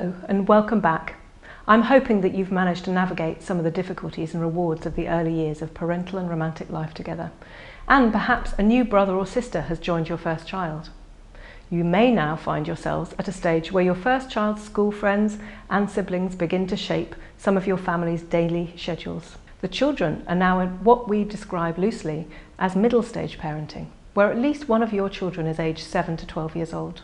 Hello and welcome back. I'm hoping that you've managed to navigate some of the difficulties and rewards of the early years of parental and romantic life together, and perhaps a new brother or sister has joined your first child. You may now find yourselves at a stage where your first child's school friends and siblings begin to shape some of your family's daily schedules. The children are now in what we describe loosely as middle stage parenting, where at least one of your children is aged 7 to 12 years old.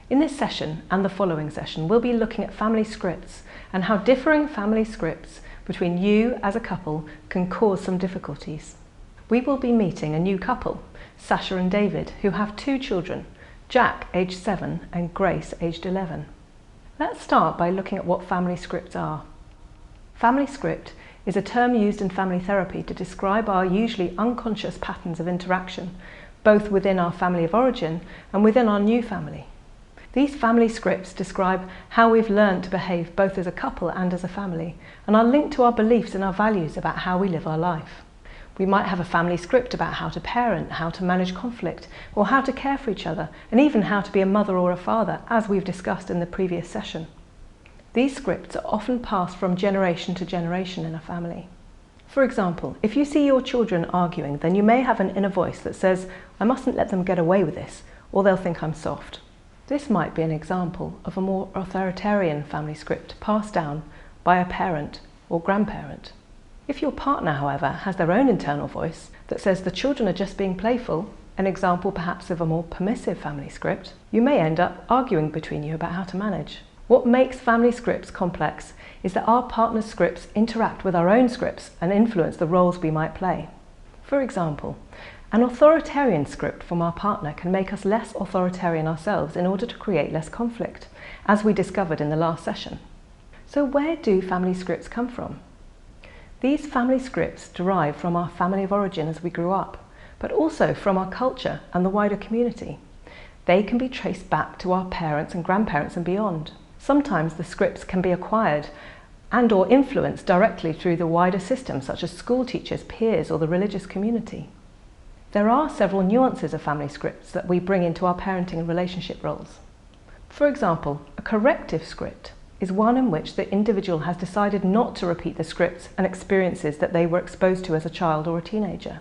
In this session and the following session, we'll be looking at family scripts and how differing family scripts between you as a couple can cause some difficulties. We will be meeting a new couple, Sasha and David, who have 2 children, Jack, aged 7, and Grace, aged 11. Let's start by looking at what family scripts are. Family script is a term used in family therapy to describe our usually unconscious patterns of interaction, both within our family of origin and within our new family. These family scripts describe how we've learned to behave both as a couple and as a family, and are linked to our beliefs and our values about how we live our life. We might have a family script about how to parent, how to manage conflict, or how to care for each other, and even how to be a mother or a father, as we've discussed in the previous session. These scripts are often passed from generation to generation in a family. For example, if you see your children arguing, then you may have an inner voice that says, "I mustn't let them get away with this, or they'll think I'm soft." This might be an example of a more authoritarian family script passed down by a parent or grandparent. If your partner, however, has their own internal voice that says the children are just being playful, an example perhaps of a more permissive family script, you may end up arguing between you about how to manage. What makes family scripts complex is that our partner's scripts interact with our own scripts and influence the roles we might play. For example, an authoritarian script from our partner can make us less authoritarian ourselves in order to create less conflict, as we discovered in the last session. So where do family scripts come from? These family scripts derive from our family of origin as we grew up, but also from our culture and the wider community. They can be traced back to our parents and grandparents and beyond. Sometimes the scripts can be acquired and or influenced directly through the wider system, such as school teachers, peers, or the religious community. There are several nuances of family scripts that we bring into our parenting and relationship roles. For example, a corrective script is one in which the individual has decided not to repeat the scripts and experiences that they were exposed to as a child or a teenager.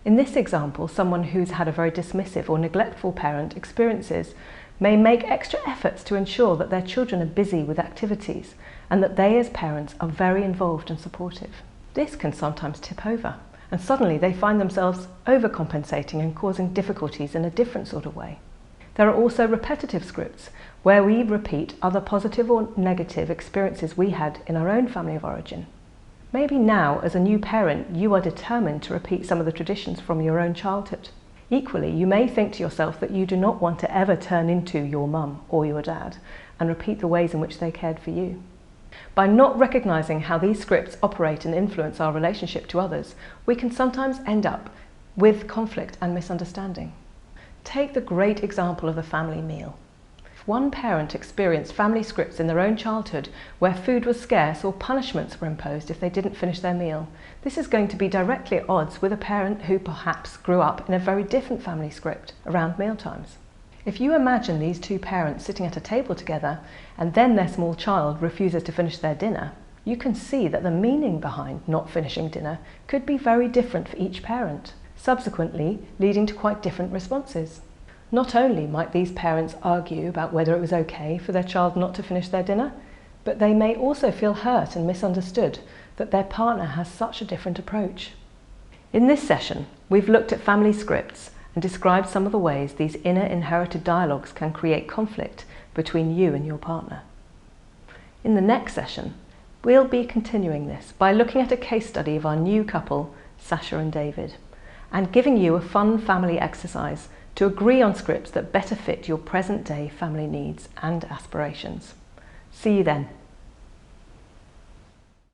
In this example, someone who's had a very dismissive or neglectful parent experiences may make extra efforts to ensure that their children are busy with activities and that they as parents are very involved and supportive. This can sometimes tip over, and suddenly they find themselves overcompensating and causing difficulties in a different sort of way. There are also repetitive scripts, where we repeat other positive or negative experiences we had in our own family of origin. Maybe now, as a new parent, you are determined to repeat some of the traditions from your own childhood. Equally, you may think to yourself that you do not want to ever turn into your mum or your dad and repeat the ways in which they cared for you. By not recognising how these scripts operate and influence our relationship to others, we can sometimes end up with conflict and misunderstanding. Take the great example of the family meal. If one parent experienced family scripts in their own childhood where food was scarce or punishments were imposed if they didn't finish their meal, this is going to be directly at odds with a parent who perhaps grew up in a very different family script around mealtimes. If you imagine these 2 parents sitting at a table together and then their small child refuses to finish their dinner, you can see that the meaning behind not finishing dinner could be very different for each parent, subsequently leading to quite different responses. Not only might these parents argue about whether it was okay for their child not to finish their dinner, but they may also feel hurt and misunderstood that their partner has such a different approach. In this session, we've looked at family scripts and describe some of the ways these inner inherited dialogues can create conflict between you and your partner. In the next session, we'll be continuing this by looking at a case study of our new couple, Sasha and David, and giving you a fun family exercise to agree on scripts that better fit your present-day family needs and aspirations. See you then.